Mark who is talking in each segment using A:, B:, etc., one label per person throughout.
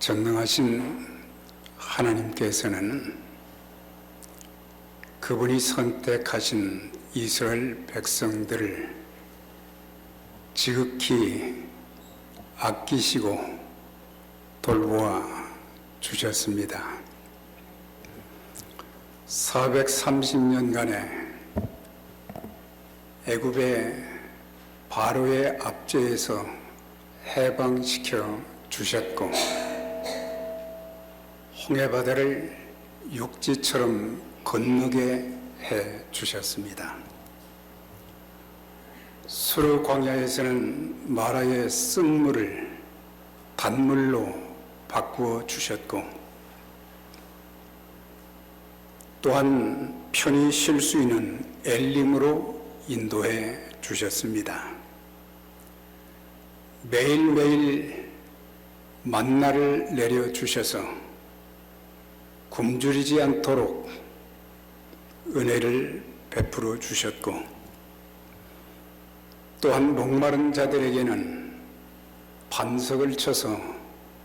A: 전능하신 하나님께서는 그분이 선택하신 이스라엘 백성들을 지극히 아끼시고 돌보아 주셨습니다. 430년간의 애굽의 바로의 압제에서 해방시켜 주셨고, 홍해바다를 육지처럼 건너게 해 주셨습니다. 수르 광야에서는 마라의 쓴물을 단물로 바꾸어 주셨고, 또한 편히 쉴 수 있는 엘림으로 인도해 주셨습니다. 매일매일 만나를 내려 주셔서 굶주리지 않도록 은혜를 베풀어 주셨고, 또한 목마른 자들에게는 반석을 쳐서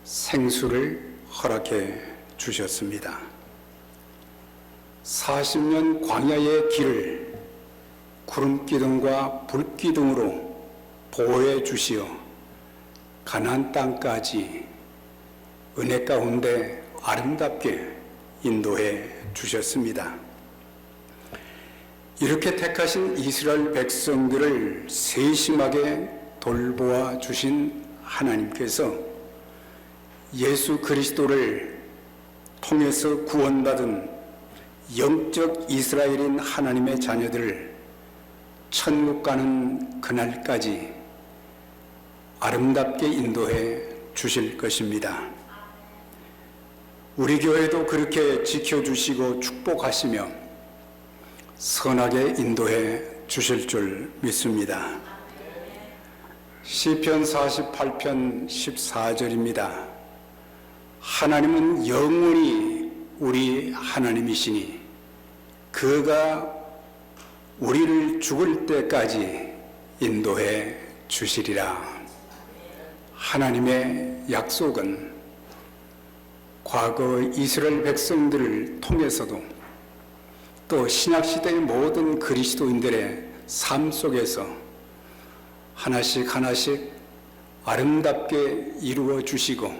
A: 생수를 허락해 주셨습니다. 40년 광야의 길을 구름기둥과 불기둥으로 보호해 주시어 가나안 땅까지 은혜 가운데 아름답게 인도해 주셨습니다. 이렇게 택하신 이스라엘 백성들을 세심하게 돌보아 주신 하나님께서 예수 그리스도를 통해서 구원받은 영적 이스라엘인 하나님의 자녀들을 천국 가는 그날까지 아름답게 인도해 주실 것입니다. 우리 교회도 그렇게 지켜주시고 축복하시며 선하게 인도해 주실 줄 믿습니다. 시편 48편 14절입니다. 하나님은 영원히 우리 하나님이시니 그가 우리를 죽을 때까지 인도해 주시리라. 하나님의 약속은 과거 이스라엘 백성들을 통해서도 또 신약시대의 모든 그리스도인들의 삶 속에서 하나씩 하나씩 아름답게 이루어 주시고,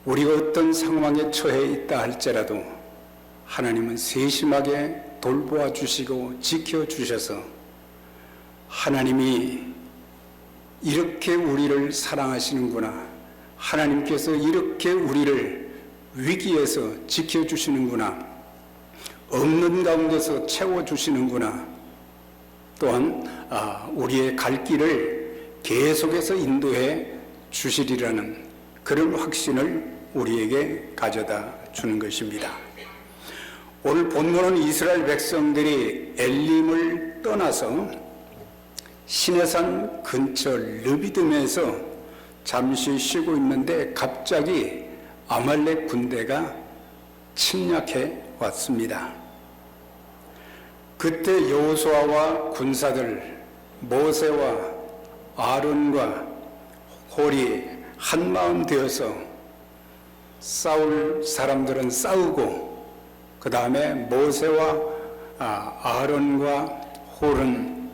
A: 우리가 어떤 상황에 처해 있다 할지라도 하나님은 세심하게 돌보아 주시고 지켜 주셔서 하나님이 이렇게 우리를 사랑하시는구나, 하나님께서 이렇게 우리를 위기에서 지켜주시는구나, 없는 가운데서 채워주시는구나, 또한 우리의 갈 길을 계속해서 인도해 주시리라는 그런 확신을 우리에게 가져다 주는 것입니다. 오늘 본문은 이스라엘 백성들이 엘림을 떠나서 시내산 근처 르비딤에서 잠시 쉬고 있는데 갑자기 아말렉 군대가 침략해 왔습니다. 그때 여호수아와 군사들 모세와 아론과 홀이 한마음 되어서 싸울 사람들은 싸우고, 그 다음에 모세와 아론과 홀은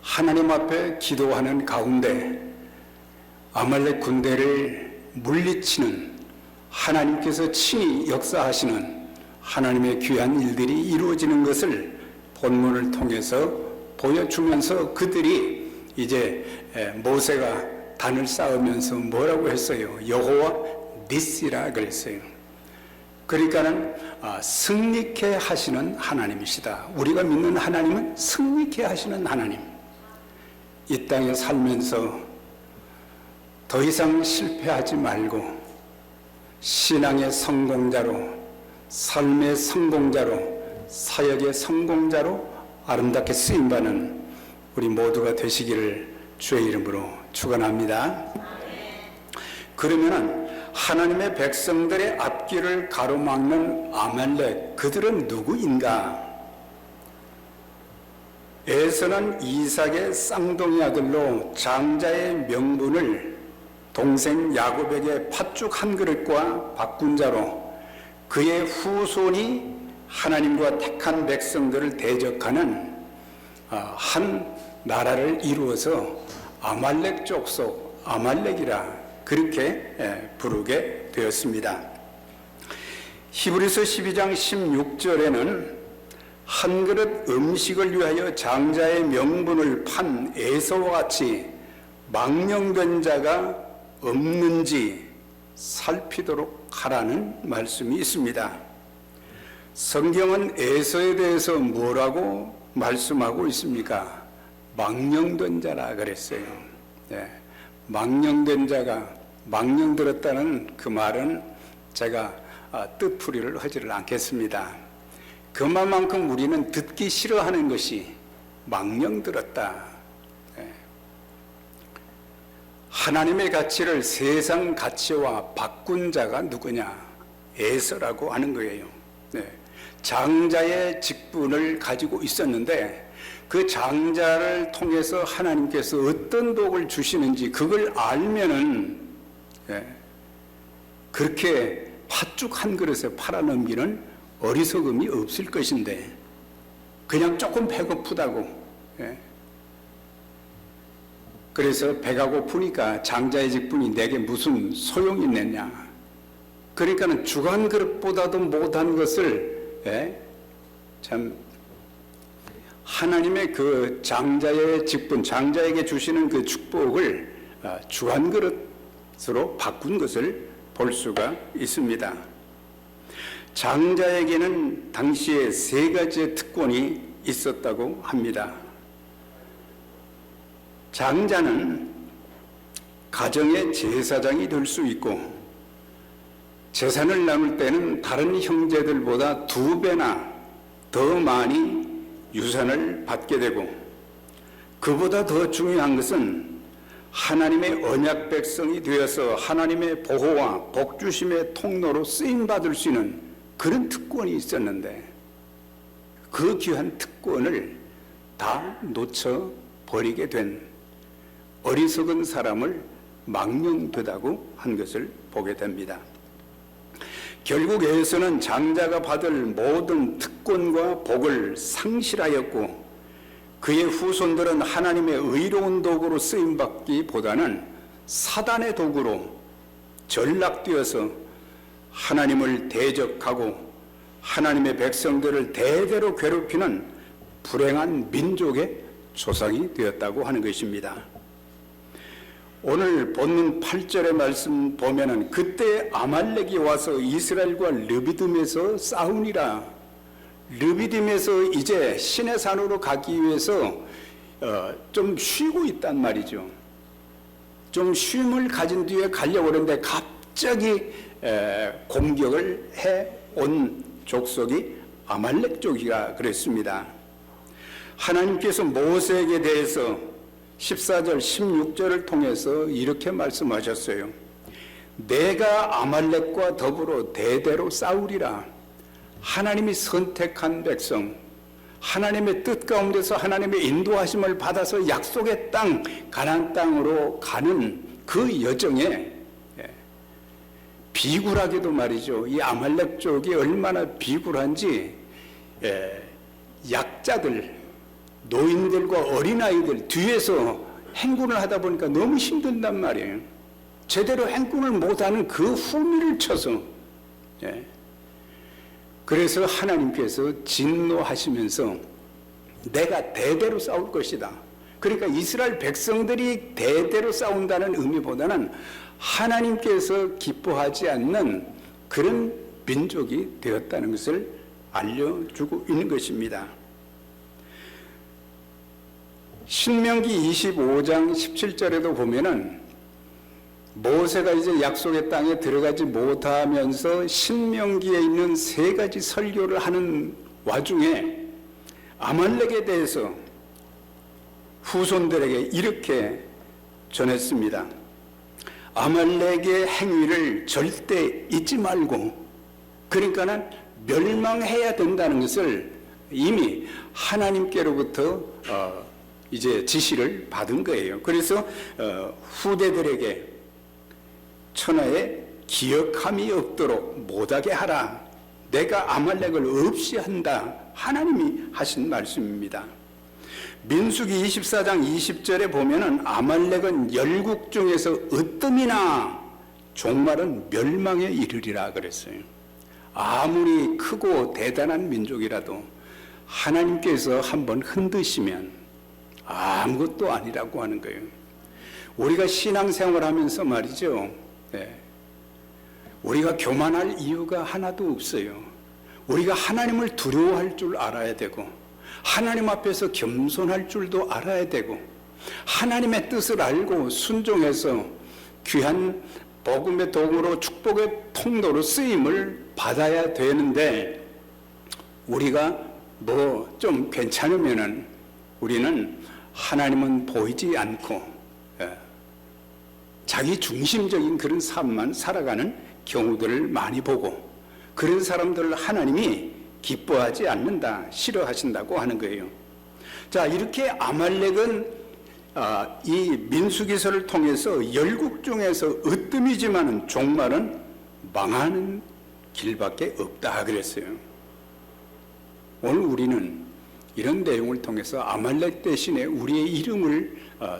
A: 하나님 앞에 기도하는 가운데 아말렉 군대를 물리치는, 하나님께서 친히 역사하시는 하나님의 귀한 일들이 이루어지는 것을 본문을 통해서 보여주면서 그들이 이제 모세가 단을 쌓으면서 뭐라고 했어요? 여호와 니시라 그랬어요. 그러니까는 승리케 하시는 하나님이시다. 우리가 믿는 하나님은 승리케 하시는 하나님. 이 땅에 살면서 더 이상 실패하지 말고 신앙의 성공자로, 삶의 성공자로, 사역의 성공자로 아름답게 쓰임받는 우리 모두가 되시기를 주의 이름으로 축원합니다. 그러면은 하나님의 백성들의 앞길을 가로막는 아말렉, 그들은 누구인가? 에서는 이삭의 쌍둥이 아들로 장자의 명분을 동생 야곱에게 팥죽 한 그릇과 바꾼 자로 그의 후손이 하나님과 택한 백성들을 대적하는 한 나라를 이루어서 아말렉 족속 아말렉이라 그렇게 부르게 되었습니다. 히브리서 12장 16절에는 한 그릇 음식을 위하여 장자의 명분을 판 에서와 같이 망령된 자가 없는지 살피도록 하라는 말씀이 있습니다. 성경은 에서에 대해서 뭐라고 말씀하고 있습니까? 망령된 자라 그랬어요. 망령된 자가 망령들었다는 그 말은 제가 뜻풀이를 하지를 않겠습니다. 그 말만큼 우리는 듣기 싫어하는 것이 망령들었다. 하나님의 가치를 세상 가치와 바꾼 자가 누구냐? 에서라고 하는 거예요. 장자의 직분을 가지고 있었는데 그 장자를 통해서 하나님께서 어떤 복을 주시는지 그걸 알면은 그렇게 팥죽 한 그릇에 팔아넘기는 어리석음이 없을 것인데 그냥 조금 배고프다고 그래서 배가 고프니까 장자의 직분이 내게 무슨 소용이 있느냐 그러니까는 죽 한 그릇보다도 못한 것을 참 하나님의 그 장자의 직분, 장자에게 주시는 그 축복을 죽 한 그릇으로 바꾼 것을 볼 수가 있습니다. 장자에게는 당시에 세 가지의 특권이 있었다고 합니다. 장자는 가정의 제사장이 될 수 있고 재산을 나눌 때는 다른 형제들보다 2배나 더 많이 유산을 받게 되고 그보다 더 중요한 것은 하나님의 언약 백성이 되어서 하나님의 보호와 복주심의 통로로 쓰임받을 수 있는 그런 특권이 있었는데 그 귀한 특권을 다 놓쳐버리게 된 어리석은 사람을 망령되다고 한 것을 보게 됩니다. 결국 에서는 장자가 받을 모든 특권과 복을 상실하였고 그의 후손들은 하나님의 의로운 도구로 쓰임받기보다는 사단의 도구로 전락되어서 하나님을 대적하고 하나님의 백성들을 대대로 괴롭히는 불행한 민족의 조상이 되었다고 하는 것입니다. 오늘 본문 8절의 말씀 보면은 그때 아말렉이 와서 이스라엘과 르비딤에서 싸우니라. 르비딤에서 이제 신의 산으로 가기 위해서 좀 쉬고 있단 말이죠. 좀 쉼을 가진 뒤에 가려고 하는데 갑자기 공격을 해온 족속이 아말렉 족이라 그랬습니다. 하나님께서 모세에게 대해서 14절 16절을 통해서 이렇게 말씀하셨어요. 내가 아말렉과 더불어 대대로 싸우리라. 하나님이 선택한 백성, 하나님의 뜻 가운데서 하나님의 인도하심을 받아서 약속의 땅 가나안 땅으로 가는 그 여정에 비굴하게도 말이죠. 이 아말렉 쪽이 얼마나 비굴한지 약자들, 노인들과 어린아이들 뒤에서 행군을 하다 보니까 너무 힘든단 말이에요. 제대로 행군을 못하는 그 후미를 쳐서 그래서 하나님께서 진노하시면서 내가 대대로 싸울 것이다. 그러니까 이스라엘 백성들이 대대로 싸운다는 의미보다는 하나님께서 기뻐하지 않는 그런 민족이 되었다는 것을 알려주고 있는 것입니다. 신명기 25장 17절에도 보면은 모세가 이제 약속의 땅에 들어가지 못하면서 신명기에 있는 세 가지 설교를 하는 와중에 아말렉에 대해서 후손들에게 이렇게 전했습니다. 아말렉의 행위를 절대 잊지 말고, 그러니까는 멸망해야 된다는 것을 이미 하나님께로부터 이제 지시를 받은 거예요. 그래서 후대들에게 천하에 기억함이 없도록 못하게 하라. 내가 아말렉을 없이 한다. 하나님이 하신 말씀입니다. 민수기 24장 20절에 보면은 아말렉은 열국 중에서 으뜸이나 종말은 멸망에 이르리라 그랬어요. 아무리 크고 대단한 민족이라도 하나님께서 한번 흔드시면 아무것도 아니라고 하는 거예요. 우리가 신앙생활 하면서 말이죠. 네. 우리가 교만할 이유가 하나도 없어요. 우리가 하나님을 두려워할 줄 알아야 되고 하나님 앞에서 겸손할 줄도 알아야 되고 하나님의 뜻을 알고 순종해서 귀한 복음의 도구로 축복의 통로로 쓰임을 받아야 되는데 우리가 뭐 좀 괜찮으면은 우리는 하나님은 보이지 않고 자기 중심적인 그런 삶만 살아가는 경우들을 많이 보고 그런 사람들을 하나님이 기뻐하지 않는다, 싫어하신다고 하는 거예요. 자, 이렇게 아말렉은 이 민수기서를 통해서 열국 중에서 으뜸이지만은 종말은 망하는 길밖에 없다 그랬어요. 오늘 우리는 이런 내용을 통해서 아말렉 대신에 우리의 이름을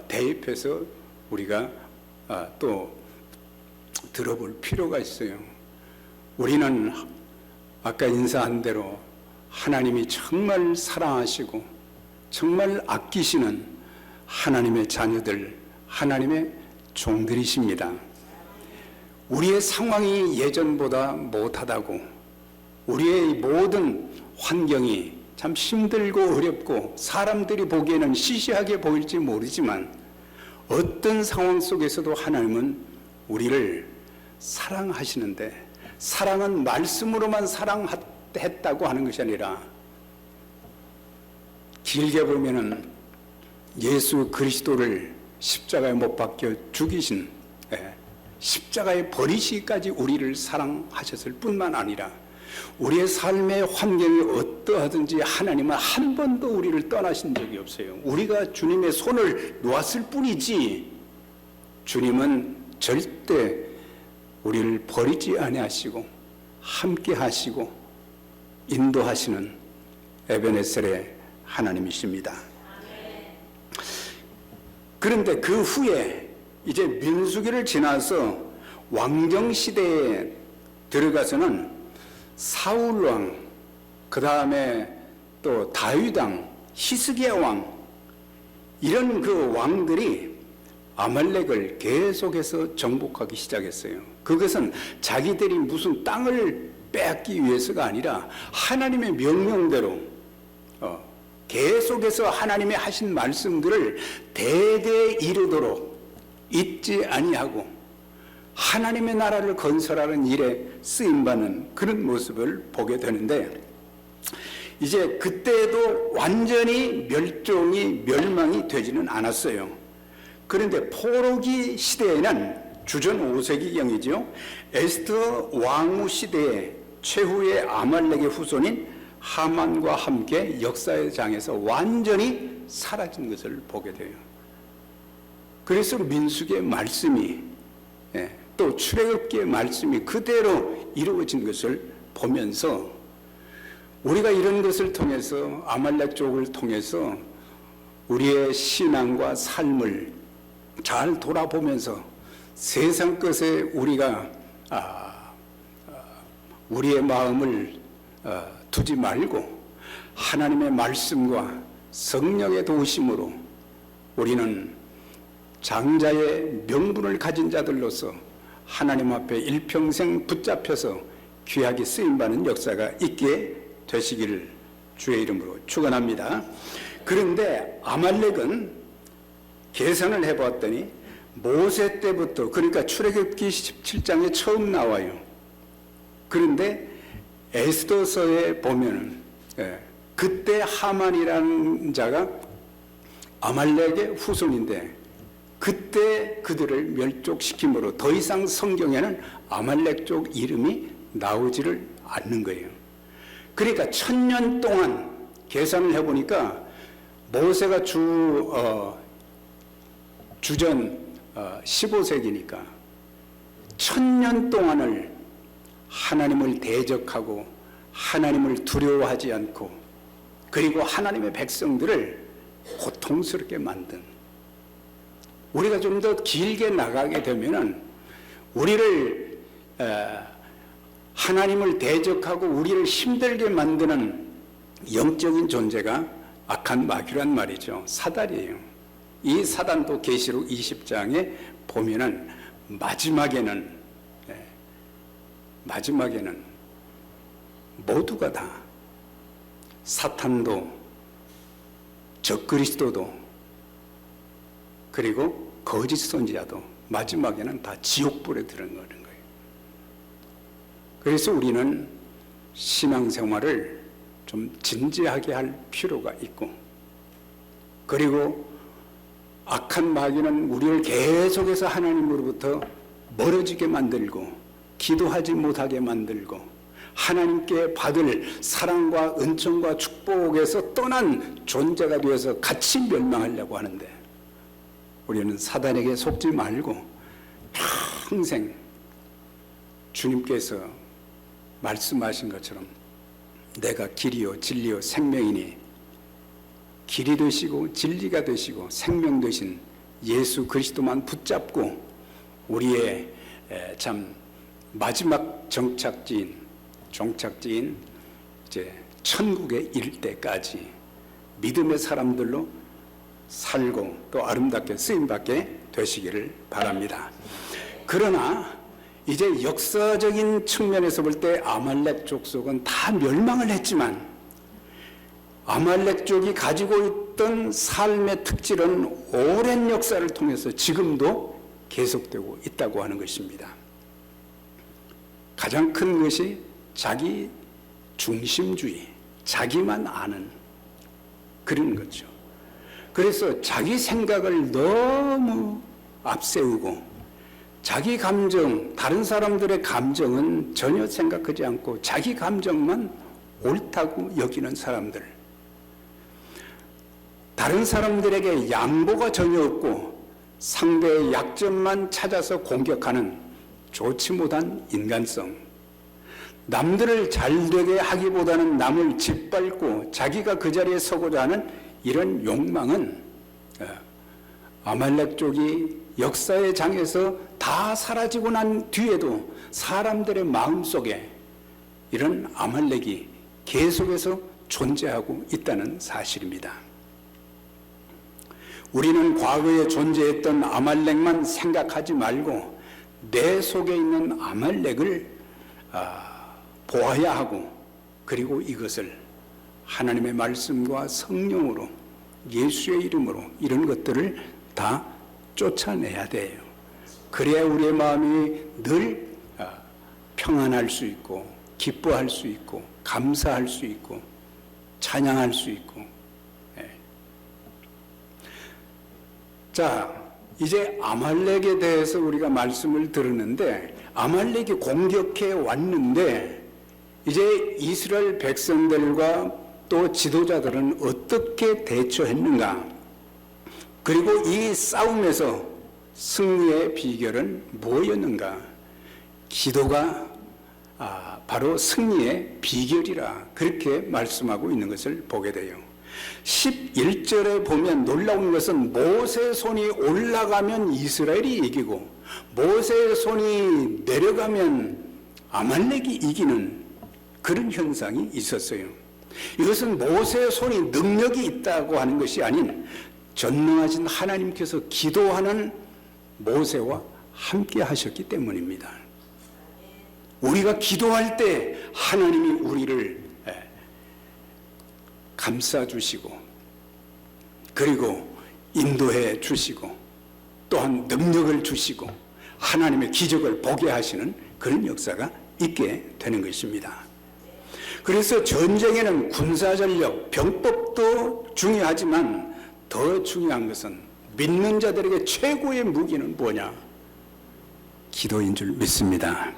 A: 대입해서 우리가 또 들어볼 필요가 있어요. 우리는 아까 인사한 대로 하나님이 정말 사랑하시고 정말 아끼시는 하나님의 자녀들, 하나님의 종들이십니다. 우리의 상황이 예전보다 못하다고 우리의 모든 환경이 참 힘들고 어렵고 사람들이 보기에는 시시하게 보일지 모르지만 어떤 상황 속에서도 하나님은 우리를 사랑하시는데 사랑은 말씀으로만 사랑했다고 하는 것이 아니라 길게 보면은 예수 그리스도를 십자가에 못 박혀 죽이신 십자가에 버리시기까지 우리를 사랑하셨을 뿐만 아니라 우리의 삶의 환경이 어떠하든지 하나님은 한 번도 우리를 떠나신 적이 없어요. 우리가 주님의 손을 놓았을 뿐이지 주님은 절대 우리를 버리지 아니하시고 함께 하시고 인도하시는 에베네셀의 하나님이십니다. 그런데 그 후에 이제 민수기를 지나서 왕정시대에 들어가서는 사울왕, 그 다음에 또 다윗왕, 히스기야 왕 이런 그 왕들이 아말렉을 계속해서 정복하기 시작했어요. 그것은 자기들이 무슨 땅을 빼앗기 위해서가 아니라 하나님의 명령대로 계속해서 하나님의 하신 말씀들을 대대 이르도록 잊지 아니하고 하나님의 나라를 건설하는 일에 쓰임받는 그런 모습을 보게 되는데 이제 그때도 완전히 멸망이 되지는 않았어요. 그런데 포로기 시대에는 주전 5세기경이죠. 에스더 왕후 시대에 최후의 아말렉의 후손인 하만과 함께 역사의 장에서 완전히 사라진 것을 보게 돼요. 그래서 민수기의 말씀이 또 출애굽기의 말씀이 그대로 이루어진 것을 보면서 우리가 이런 것을 통해서 아말렉 쪽을 통해서 우리의 신앙과 삶을 잘 돌아보면서 세상 것에 우리가 우리의 마음을 두지 말고 하나님의 말씀과 성령의 도우심으로 우리는 장자의 명분을 가진 자들로서 하나님 앞에 일평생 붙잡혀서 귀하게 쓰임받는 역사가 있게 되시기를 주의 이름으로 축원합니다. 그런데 아말렉은 계산을 해봤더니 모세 때부터, 그러니까 출애굽기 17장에 처음 나와요. 그런데 에스더서에 보면은 그때 하만이라는 자가 아말렉의 후손인데 그때 그들을 멸족시킴으로 더 이상 성경에는 아말렉 쪽 이름이 나오지를 않는 거예요. 그러니까 1000년 동안 계산을 해보니까 모세가 주전 15세기니까 천년 동안을 하나님을 대적하고 하나님을 두려워하지 않고 그리고 하나님의 백성들을 고통스럽게 만든, 우리가 좀 더 길게 나가게 되면은 우리를 하나님을 대적하고 우리를 힘들게 만드는 영적인 존재가 악한 마귀란 말이죠. 사단이에요. 이 사단도 계시록 20장에 보면은 마지막에는 모두가 다, 사탄도 적그리스도도 그리고 거짓 선지자도 마지막에는 다 지옥불에 들어가는 거예요. 그래서 우리는 신앙생활을 좀 진지하게 할 필요가 있고, 그리고 악한 마귀는 우리를 계속해서 하나님으로부터 멀어지게 만들고 기도하지 못하게 만들고 하나님께 받을 사랑과 은총과 축복에서 떠난 존재가 되어서 같이 멸망하려고 하는데, 우리는 사단에게 속지 말고 평생 주님께서 말씀하신 것처럼 내가 길이요 진리요 생명이니 길이 되시고 진리가 되시고 생명 되신 예수 그리스도만 붙잡고 우리의 참 마지막 종착지인 이제 천국에 이를 때까지 믿음의 사람들로 살고 또 아름답게 쓰임받게 되시기를 바랍니다. 그러나 이제 역사적인 측면에서 볼 때 아말렉 족속은 다 멸망을 했지만 아말렉족이 가지고 있던 삶의 특질은 오랜 역사를 통해서 지금도 계속되고 있다고 하는 것입니다. 가장 큰 것이 자기 중심주의, 자기만 아는 그런 거죠. 그래서 자기 생각을 너무 앞세우고 자기 감정, 다른 사람들의 감정은 전혀 생각하지 않고 자기 감정만 옳다고 여기는 사람들, 다른 사람들에게 양보가 전혀 없고 상대의 약점만 찾아서 공격하는 좋지 못한 인간성, 남들을 잘되게 하기보다는 남을 짓밟고 자기가 그 자리에 서고자 하는 이런 욕망은 아말렉족이 역사의 장에서 다 사라지고 난 뒤에도 사람들의 마음속에 이런 아말렉이 계속해서 존재하고 있다는 사실입니다. 우리는 과거에 존재했던 아말렉만 생각하지 말고 내 속에 있는 아말렉을 보아야 하고, 그리고 이것을 하나님의 말씀과 성령으로 예수의 이름으로 이런 것들을 다 쫓아내야 돼요. 그래야 우리의 마음이 늘 평안할 수 있고 기뻐할 수 있고 감사할 수 있고 찬양할 수 있고. 자, 이제 아말렉에 대해서 우리가 말씀을 들었는데, 아말렉이 공격해 왔는데 이제 이스라엘 백성들과 또 지도자들은 어떻게 대처했는가, 그리고 이 싸움에서 승리의 비결은 뭐였는가. 기도가 바로 승리의 비결이라 그렇게 말씀하고 있는 것을 보게 돼요. 11절에 보면 놀라운 것은 모세의 손이 올라가면 이스라엘이 이기고 모세의 손이 내려가면 아말렉이 이기는 그런 현상이 있었어요. 이것은 모세의 손이 능력이 있다고 하는 것이 아닌 전능하신 하나님께서 기도하는 모세와 함께 하셨기 때문입니다. 우리가 기도할 때 하나님이 우리를 감싸주시고 그리고 인도해 주시고 또한 능력을 주시고 하나님의 기적을 보게 하시는 그런 역사가 있게 되는 것입니다. 그래서 전쟁에는 군사전력, 병법도 중요하지만 더 중요한 것은 믿는 자들에게 최고의 무기는 뭐냐? 기도인 줄 믿습니다.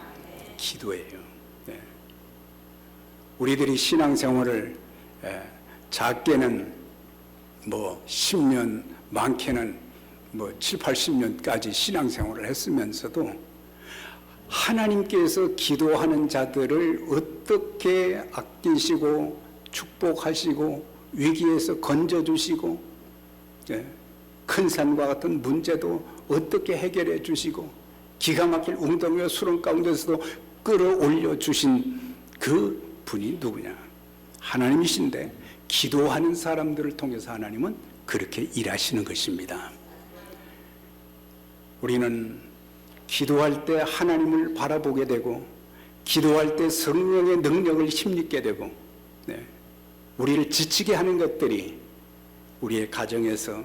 A: 기도예요. 네. 우리들이 신앙생활을 작게는 10년, 많게는 7, 80년까지 신앙생활을 했으면서도 하나님께서 기도하는 자들을 어떻게 아끼시고 축복하시고 위기에서 건져주시고, 큰 산과 같은 문제도 어떻게 해결해 주시고 기가 막힐 웅덩이와 수렁 가운데서도 끌어올려 주신 그 분이 누구냐? 하나님이신데 기도하는 사람들을 통해서 하나님은 그렇게 일하시는 것입니다. 우리는 기도할 때 하나님을 바라보게 되고, 기도할 때 성령의 능력을 힘입게 되고, 우리를 지치게 하는 것들이 우리의 가정에서,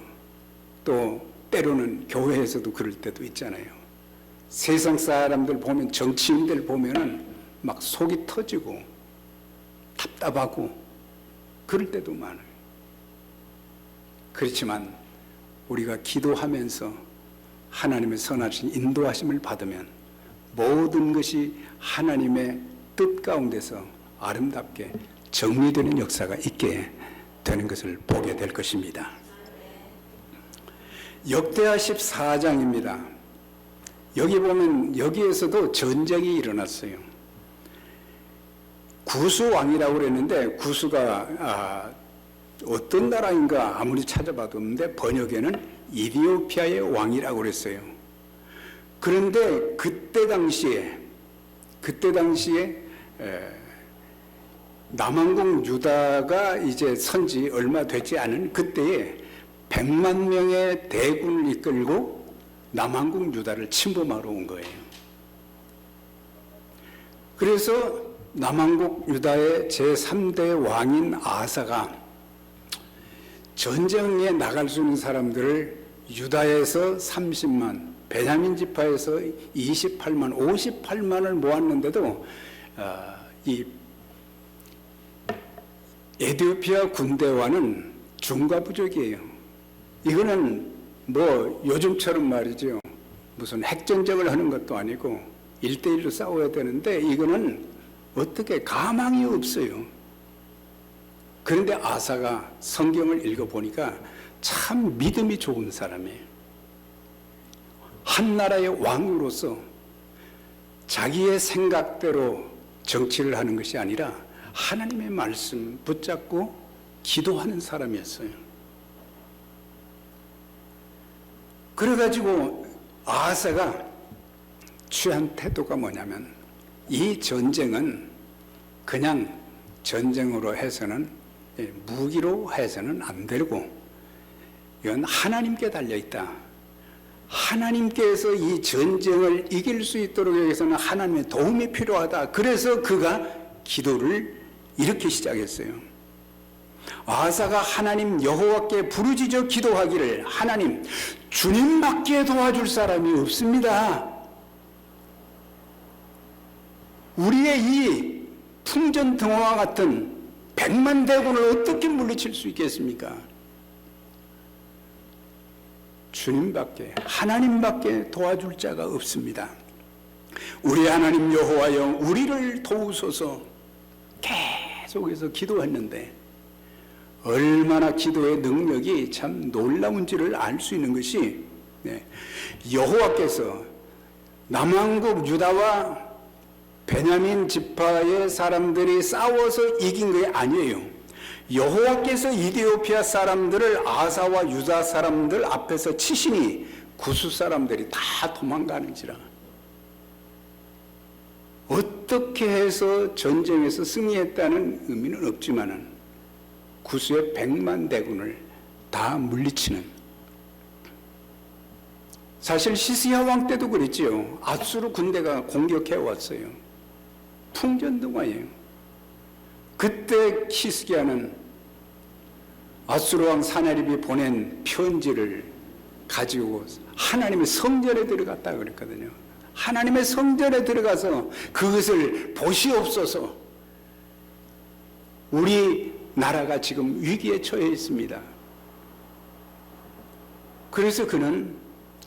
A: 또 때로는 교회에서도 그럴 때도 있잖아요. 세상 사람들 보면, 정치인들 보면은 막 속이 터지고 답답하고 그럴 때도 많아요. 그렇지만 우리가 기도하면서 하나님의 선하신 인도하심을 받으면 모든 것이 하나님의 뜻 가운데서 아름답게 정리되는 역사가 있게 되는 것을 보게 될 것입니다. 역대하 14장입니다. 여기 보면 여기에서도 전쟁이 일어났어요. 구수 왕이라고 그랬는데, 구수가 어떤 나라인가 아무리 찾아봐도 없는데 번역에는 이디오피아의 왕이라고 그랬어요. 그런데 그때 당시에 남왕국 유다가 이제 선지 얼마 되지 않은 그때에 100만 명의 대군을 이끌고 남왕국 유다를 침범하러 온 거예요. 그래서 남왕국 유다의 제3대 왕인 아사가 전쟁에 나갈 수 있는 사람들을 유다에서 30만, 베냐민 지파에서 28만, 58만을 모았는데도 이 에티오피아 군대와는 중과부족이에요. 이거는 뭐 요즘처럼 말이죠, 무슨 핵전쟁을 하는 것도 아니고 1대1로 싸워야 되는데 이거는 어떻게 가망이 없어요. 그런데 아사가 성경을 읽어보니까 참 믿음이 좋은 사람이에요. 한 나라의 왕으로서 자기의 생각대로 정치를 하는 것이 아니라 하나님의 말씀 붙잡고 기도하는 사람이었어요. 그래가지고 아하사가 취한 태도가 뭐냐면, 이 전쟁은 그냥 전쟁으로 해서는, 무기로 해서는 안 되고 이건 하나님께 달려있다. 하나님께서 이 전쟁을 이길 수 있도록 위해서는 하나님의 도움이 필요하다. 그래서 그가 기도를 이렇게 시작했어요. 아하사가 하나님 여호와께 부르짖어 기도하기를, 하나님, 주님밖에 도와줄 사람이 없습니다. 우리의 이 풍전등화와 같은 100만 대군을 어떻게 물리칠 수 있겠습니까? 주님밖에, 하나님밖에 도와줄 자가 없습니다. 우리 하나님 여호와여, 우리를 도우소서. 계속해서 기도했는데 얼마나 기도의 능력이 참 놀라운지를 알 수 있는 것이, 여호와께서 남왕국 유다와 베냐민 지파의 사람들이 싸워서 이긴 게 아니에요. 여호와께서 이디오피아 사람들을 아사와 유다 사람들 앞에서 치시니 구수 사람들이 다 도망가는지라. 어떻게 해서 전쟁에서 승리했다는 의미는 없지만은 구수의 100만 대군을 다 물리치는, 사실 시스야 왕 때도 그랬지요. 아수르 군대가 공격해 왔어요. 풍전등화예요. 그때 히스기야는 아수르 왕 사나립이 보낸 편지를 가지고 하나님의 성전에 들어갔다 그랬거든요. 하나님의 성전에 들어가서 그것을 보시옵소서, 우리 나라가 지금 위기에 처해 있습니다. 그래서 그는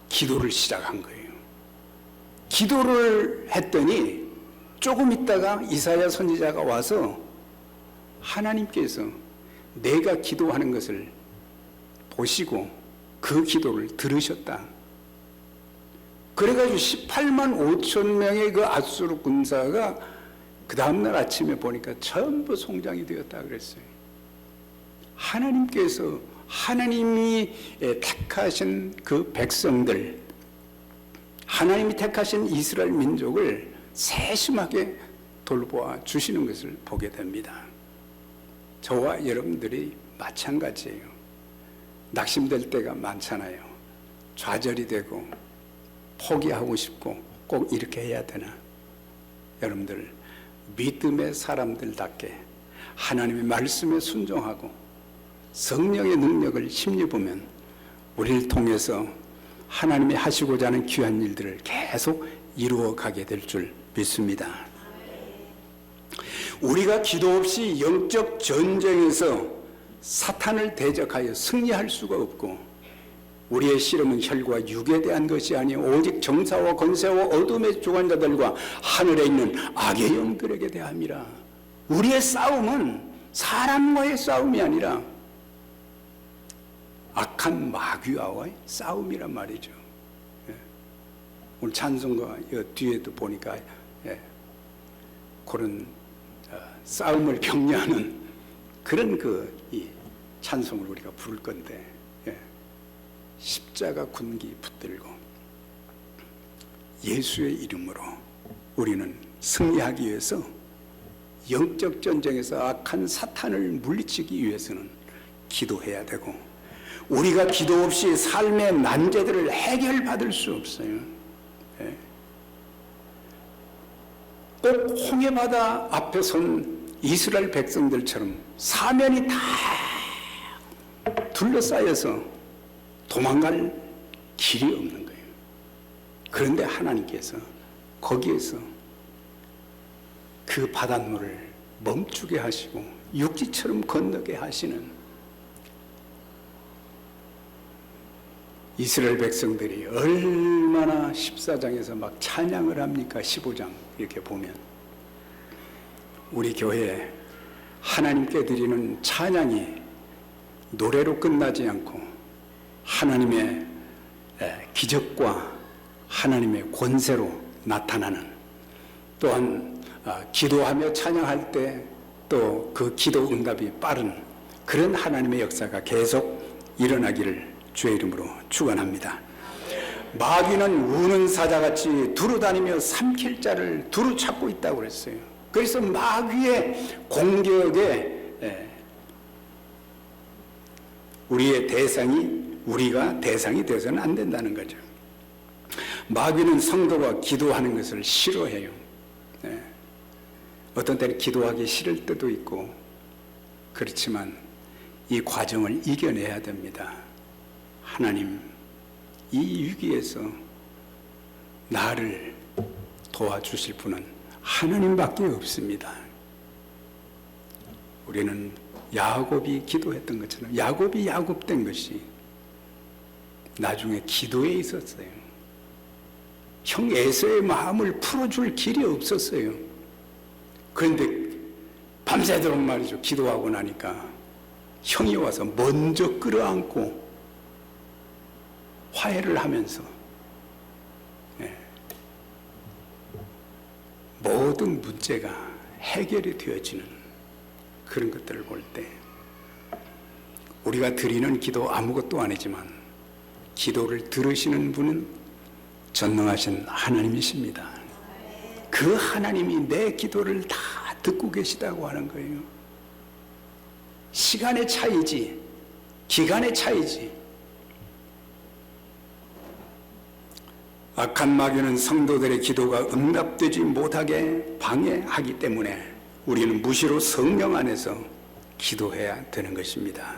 A: 기도를 시작한 거예요. 기도를 했더니 조금 있다가 이사야 선지자가 와서 하나님께서 내가 기도하는 것을 보시고 그 기도를 들으셨다. 그래가지고 18만 5천 명의 그 아수르 군사가 그 다음날 아침에 보니까 전부 송장이 되었다 그랬어요. 하나님께서 하나님이 택하신 그 백성들, 하나님이 택하신 이스라엘 민족을 세심하게 돌보아 주시는 것을 보게 됩니다. 저와 여러분들이 마찬가지예요. 낙심될 때가 많잖아요. 좌절이 되고 포기하고 싶고 꼭 이렇게 해야 되나? 여러분들 믿음의 사람들답게 하나님의 말씀에 순종하고 성령의 능력을 힘입으면 우리를 통해서 하나님이 하시고자 하는 귀한 일들을 계속 이루어가게 될 줄 믿습니다. 우리가 기도 없이 영적 전쟁에서 사탄을 대적하여 승리할 수가 없고, 우리의 씨름은 혈과 육에 대한 것이 아니요 오직 정사와 권세와 어둠의 주관자들과 하늘에 있는 악의 영들에게 대함이라. 우리의 싸움은 사람과의 싸움이 아니라 악한 마귀와의 싸움이란 말이죠. 오늘 찬송가 뒤에도 보니까 그런 싸움을 격려하는 그런 이 찬송을 우리가 부를 건데, 십자가 군기 붙들고 예수의 이름으로 우리는 승리하기 위해서, 영적 전쟁에서 악한 사탄을 물리치기 위해서는 기도해야 되고, 우리가 기도 없이 삶의 난제들을 해결받을 수 없어요. 꼭 홍해바다 앞에 선 이스라엘 백성들처럼 사면이 다 둘러싸여서 도망갈 길이 없는 거예요. 그런데 하나님께서 거기에서 그 바닷물을 멈추게 하시고 육지처럼 건너게 하시는 이스라엘 백성들이 얼마나 14장에서 막 찬양을 합니까? 15장 이렇게 보면 우리 교회에 하나님께 드리는 찬양이 노래로 끝나지 않고 하나님의 기적과 하나님의 권세로 나타나는, 또한 기도하며 찬양할 때 또 그 기도 응답이 빠른 그런 하나님의 역사가 계속 일어나기를 주의 이름으로 축원합니다. 마귀는 우는 사자같이 두루다니며 삼킬 자를 두루 찾고 있다고 그랬어요. 그래서 마귀의 공격에 우리가 대상이 되어서는 안 된다는 거죠. 마귀는 성도가 기도하는 것을 싫어해요. 어떤 때는 기도하기 싫을 때도 있고, 그렇지만 이 과정을 이겨내야 됩니다. 하나님, 이 위기에서 나를 도와주실 분은 하나님밖에 없습니다. 우리는 야곱이 기도했던 것처럼, 야곱이 야곱된 것이 나중에 기도에 있었어요. 형 에서의 마음을 풀어줄 길이 없었어요. 그런데 밤새도록 말이죠, 기도하고 나니까 형이 와서 먼저 끌어안고 화해를 하면서 모든 문제가 해결이 되어지는 그런 것들을 볼 때, 우리가 드리는 기도 아무것도 아니지만 기도를 들으시는 분은 전능하신 하나님이십니다. 그 하나님이 내 기도를 다 듣고 계시다고 하는 거예요. 시간의 차이지, 기간의 차이지. 악한 마귀는 성도들의 기도가 응답되지 못하게 방해하기 때문에 우리는 무시로 성령 안에서 기도해야 되는 것입니다.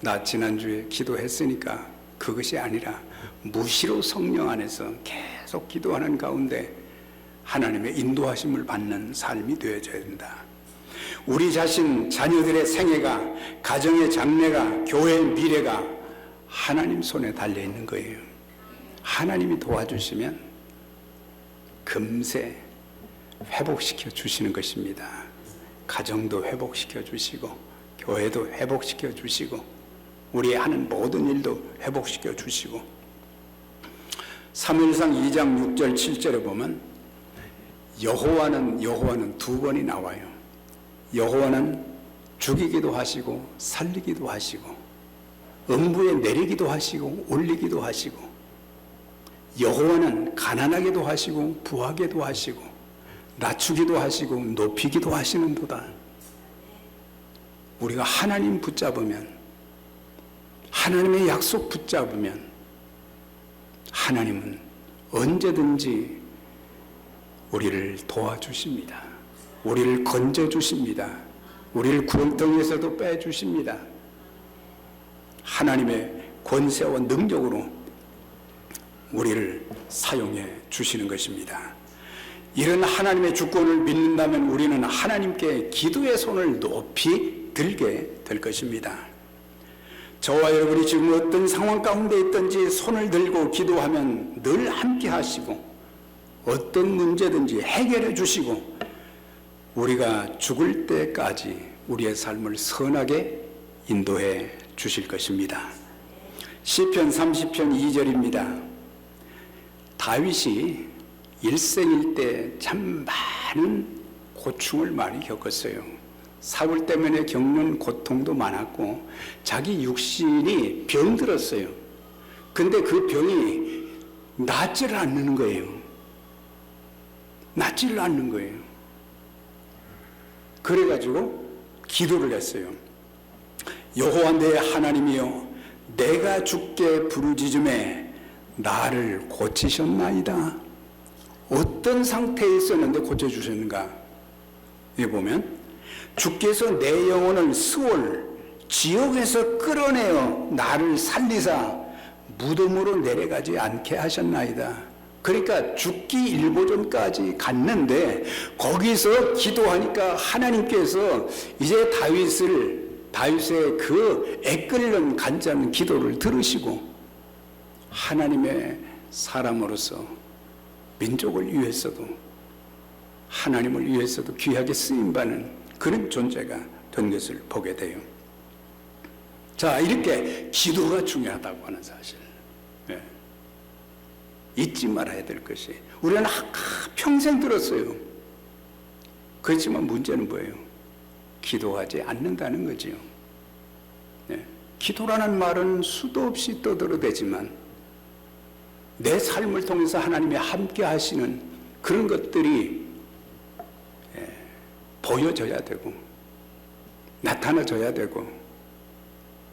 A: 나 지난주에 기도했으니까 그것이 아니라 무시로 성령 안에서 계속 기도하는 가운데 하나님의 인도하심을 받는 삶이 되어져야 된다. 우리 자신, 자녀들의 생애가, 가정의 장래가, 교회의 미래가 하나님 손에 달려있는 거예요. 하나님이 도와주시면 금세 회복시켜 주시는 것입니다. 가정도 회복시켜 주시고, 교회도 회복시켜 주시고, 우리 하는 모든 일도 회복시켜 주시고, 사무엘상 2장 6절 7절에 보면 여호와는 두 번이 나와요. 여호와는 죽이기도 하시고 살리기도 하시고 음부에 내리기도 하시고 올리기도 하시고 여호와는 가난하게도 하시고 부하게도 하시고 낮추기도 하시고 높이기도 하시는 보다. 우리가 하나님 붙잡으면, 하나님의 약속 붙잡으면 하나님은 언제든지 우리를 도와주십니다. 우리를 건져주십니다. 우리를 구렁텅이에서도 빼주십니다. 하나님의 권세와 능력으로 우리를 사용해 주시는 것입니다. 이런 하나님의 주권을 믿는다면 우리는 하나님께 기도의 손을 높이 들게 될 것입니다. 저와 여러분이 지금 어떤 상황 가운데 있든지 손을 들고 기도하면 늘 함께 하시고 어떤 문제든지 해결해 주시고 우리가 죽을 때까지 우리의 삶을 선하게 인도해 주실 것입니다. 시편 30편 2절입니다. 다윗이 일생일 때 참 많은 고충을 많이 겪었어요. 사울 때문에 겪는 고통도 많았고 자기 육신이 병들었어요. 근데 그 병이 낫지를 않는 거예요. 낫지를 않는 거예요. 그래가지고 기도를 했어요. 여호와 내 하나님이여, 내가 주께 부르짖음에 나를 고치셨나이다. 어떤 상태에 있었는데 고쳐주셨는가? 여기 보면 주께서 내 영혼을 스올 지옥에서 끌어내어 나를 살리사 무덤으로 내려가지 않게 하셨나이다. 그러니까 죽기 일보 전까지 갔는데 거기서 기도하니까 하나님께서 이제 다윗의 그 애끓는 간절한 기도를 들으시고 하나님의 사람으로서 민족을 위해서도 하나님을 위해서도 귀하게 쓰임받는 그런 존재가 된 것을 보게 돼요. 자, 이렇게 기도가 중요하다고 하는 사실, 잊지 말아야 될 것이, 우리는 평생 들었어요. 그렇지만 문제는 뭐예요? 기도하지 않는다는 거지요. 기도라는 말은 수도 없이 떠들어대지만 내 삶을 통해서 하나님이 함께 하시는 그런 것들이 보여져야 되고 나타나져야 되고,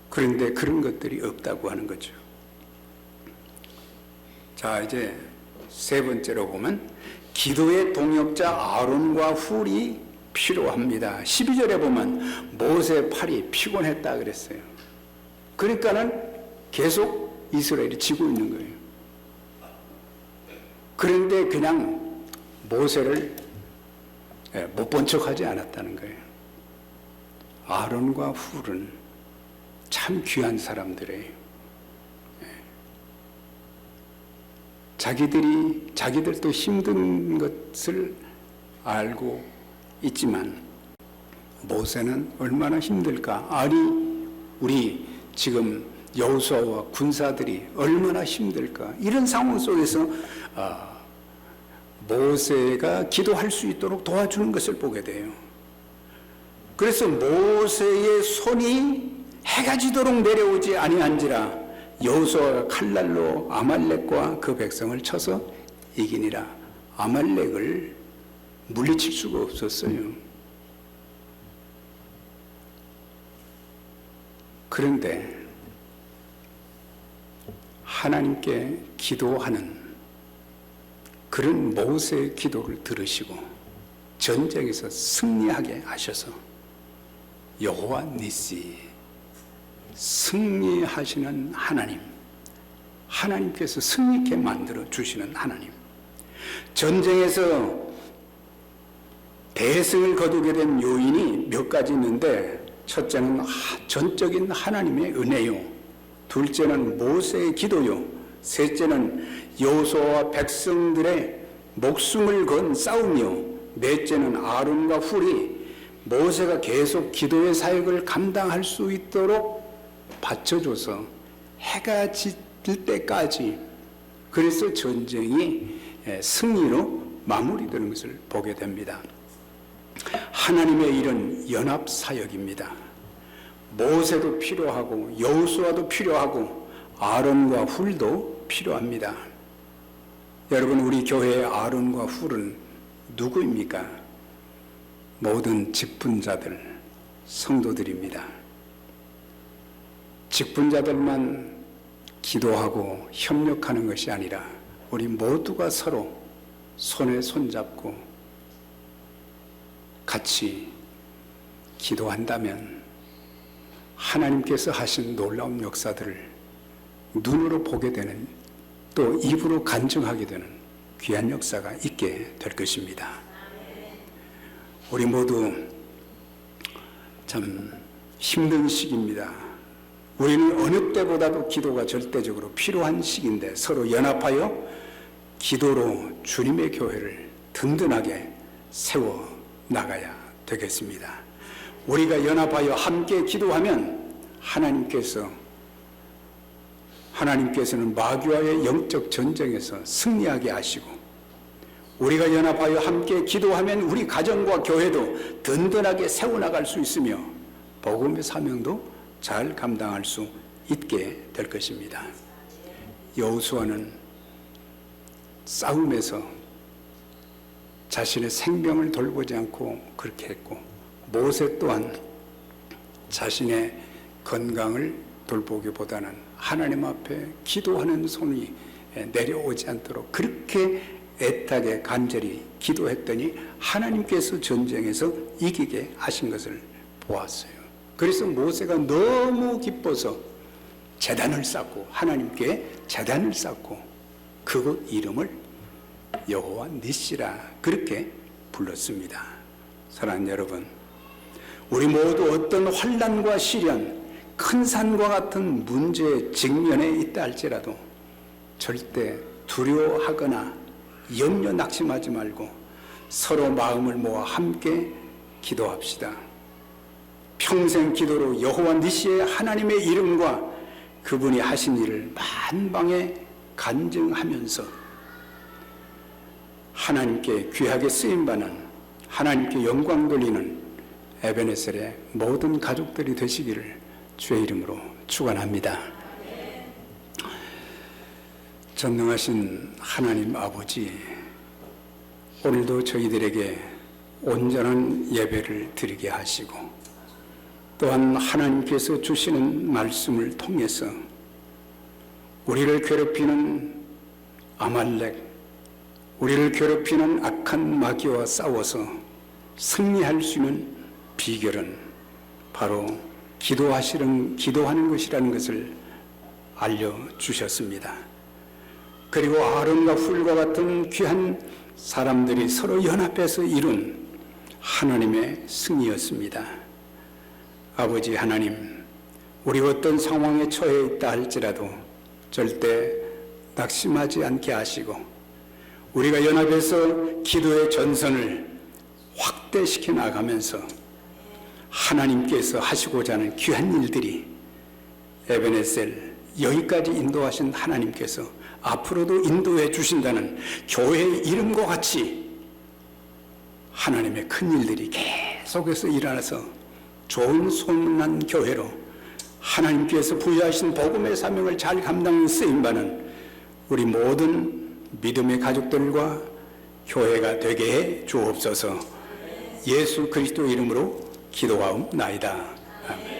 A: 그런데 그런 것들이 없다고 하는 거죠. 자, 이제 세 번째로 보면 기도의 동역자 아론과 훌이 필요합니다. 12절에 보면 모세 팔이 피곤했다 그랬어요. 그러니까는 계속 이스라엘이 지고 있는 거예요. 그런데 그냥 모세를 못 본 척하지 않았다는 거예요. 아론과 훌은 참 귀한 사람들이에요. 자기들도 힘든 것을 알고 있지만 모세는 얼마나 힘들까? 아니, 우리 지금 여호수아와 군사들이 얼마나 힘들까? 이런 상황 속에서 모세가 기도할 수 있도록 도와주는 것을 보게 돼요. 그래서 모세의 손이 해가 지도록 내려오지 아니한지라 여호수아가 칼날로 아말렉과 그 백성을 쳐서 이기니라. 아말렉을 물리칠 수가 없었어요. 그런데 하나님께 기도하는 그런 모세의 기도를 들으시고 전쟁에서 승리하게 하셔서 여호와 니시, 승리하시는 하나님, 하나님께서 승리케 만들어 주시는 하나님, 전쟁에서 대승을 거두게 된 요인이 몇 가지 있는데, 첫째는 전적인 하나님의 은혜요, 둘째는 모세의 기도요, 셋째는 여호수아와 백성들의 목숨을 건 싸움이요, 넷째는 아론과 훌이 모세가 계속 기도의 사역을 감당할 수 있도록 받쳐줘서 해가 질 때까지 그래서 전쟁이 승리로 마무리되는 것을 보게 됩니다. 하나님의 일은 연합 사역입니다. 모세도 필요하고 여호수아도 필요하고 아론과 훌도 필요합니다. 여러분, 우리 교회의 아론과 훌은 누구입니까? 모든 직분자들, 성도들입니다. 직분자들만 기도하고 협력하는 것이 아니라 우리 모두가 서로 손에 손잡고 같이 기도한다면 하나님께서 하신 놀라운 역사들을 눈으로 보게 되는, 또 입으로 간증하게 되는 귀한 역사가 있게 될 것입니다. 우리 모두 참 힘든 시기입니다. 우리는 어느 때보다도 기도가 절대적으로 필요한 시기인데 서로 연합하여 기도로 주님의 교회를 든든하게 세워 나가야 되겠습니다. 우리가 연합하여 함께 기도하면 하나님께서는 마귀와의 영적 전쟁에서 승리하게 하시고, 우리가 연합하여 함께 기도하면 우리 가정과 교회도 든든하게 세워나갈 수 있으며 복음의 사명도 잘 감당할 수 있게 될 것입니다. 여호수아는 싸움에서 자신의 생명을 돌보지 않고 그렇게 했고, 모세 또한 자신의 건강을 돌보기보다는 하나님 앞에 기도하는 손이 내려오지 않도록 그렇게 애타게 간절히 기도했더니 하나님께서 전쟁에서 이기게 하신 것을 보았어요. 그래서 모세가 너무 기뻐서 제단을 쌓고, 하나님께 제단을 쌓고 그곳 이름을 여호와 니시라 그렇게 불렀습니다. 사랑하는 여러분, 우리 모두 어떤 환난과 시련, 큰 산과 같은 문제에 직면해 있다 할지라도 절대 두려워하거나 염려 낙심하지 말고 서로 마음을 모아 함께 기도합시다. 평생 기도로 여호와 니시의 하나님의 이름과 그분이 하신 일을 만방에 간증하면서 하나님께 귀하게 쓰임받는, 하나님께 영광 돌리는 에베네셀의 모든 가족들이 되시기를 주의 이름으로 축원합니다. 전능하신 하나님 아버지, 오늘도 저희들에게 온전한 예배를 드리게 하시고, 또한 하나님께서 주시는 말씀을 통해서 우리를 괴롭히는 아말렉, 우리를 괴롭히는 악한 마귀와 싸워서 승리할 수 있는 비결은 바로 기도하는 것이라는 것을 알려주셨습니다. 그리고 아론과 훌과 같은 귀한 사람들이 서로 연합해서 이룬 하나님의 승리였습니다. 아버지 하나님, 우리 어떤 상황에 처해 있다 할지라도 절대 낙심하지 않게 하시고, 우리가 연합해서 기도의 전선을 확대시켜 나가면서 하나님께서 하시고자 하는 귀한 일들이 에베네셀 여기까지 인도하신 하나님께서 앞으로도 인도해 주신다는 교회의 이름과 같이 하나님의 큰 일들이 계속해서 일어나서 좋은 소문난 교회로 하나님께서 부여하신 복음의 사명을 잘 감당하는 쓰임받는 우리 모든 믿음의 가족들과 교회가 되게 해 주옵소서. 예수 그리스도 이름으로 기도하옵나이다. 아멘.